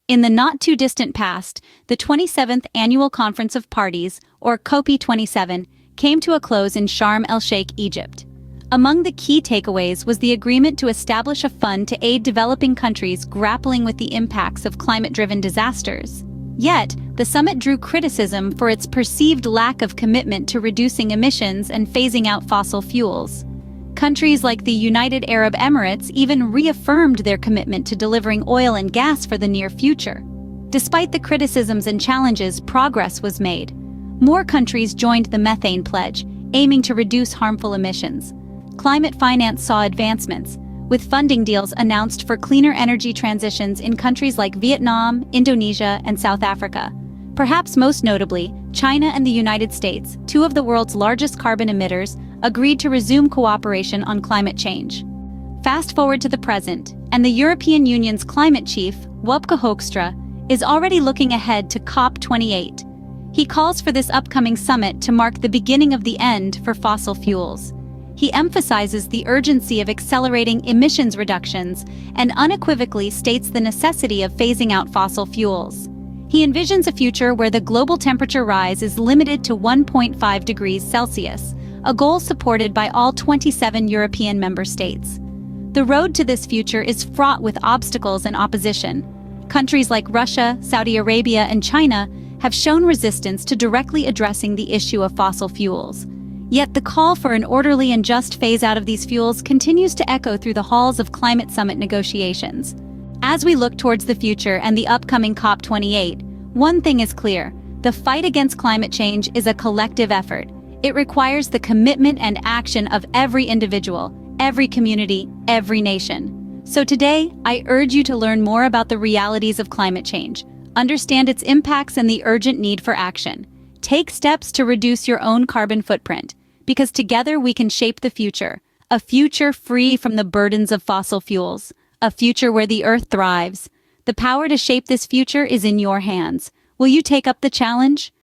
In the not-too-distant past, the 27th Annual Conference of Parties, or COP27, came to a close in Sharm el-Sheikh, Egypt. Among the key takeaways was the agreement to establish a fund to aid developing countries grappling with the impacts of climate-driven disasters. Yet, the summit drew criticism for its perceived lack of commitment to reducing emissions and phasing out fossil fuels. Countries like the United Arab Emirates even reaffirmed their commitment to delivering oil and gas for the near future. Despite the criticisms and challenges, progress was made. More countries joined the methane pledge, aiming to reduce harmful emissions. Climate finance saw advancements, with funding deals announced for cleaner energy transitions in countries like Vietnam, Indonesia, and South Africa. Perhaps most notably, China and the United States, two of the world's largest carbon emitters, agreed to resume cooperation on climate change. Fast forward to the present, and the European Union's climate chief, Wopke Hoekstra, is already looking ahead to COP28. He calls for this upcoming summit to mark the beginning of the end for fossil fuels. He emphasizes the urgency of accelerating emissions reductions and unequivocally states the necessity of phasing out fossil fuels. He envisions a future where the global temperature rise is limited to 1.5 degrees Celsius, a goal supported by all 27 European member states. The road to this future is fraught with obstacles and opposition. Countries like Russia, Saudi Arabia, and China have shown resistance to directly addressing the issue of fossil fuels. Yet the call for an orderly and just phase-out of these fuels continues to echo through the halls of climate summit negotiations. As we look towards the future and the upcoming COP28, one thing is clear: the fight against climate change is a collective effort. It requires the commitment and action of every individual, every community, every nation. So today, I urge you to learn more about the realities of climate change, understand its impacts and the urgent need for action. Take steps to reduce your own carbon footprint, because together we can shape the future, a future free from the burdens of fossil fuels, a future where the Earth thrives. The power to shape this future is in your hands. Will you take up the challenge?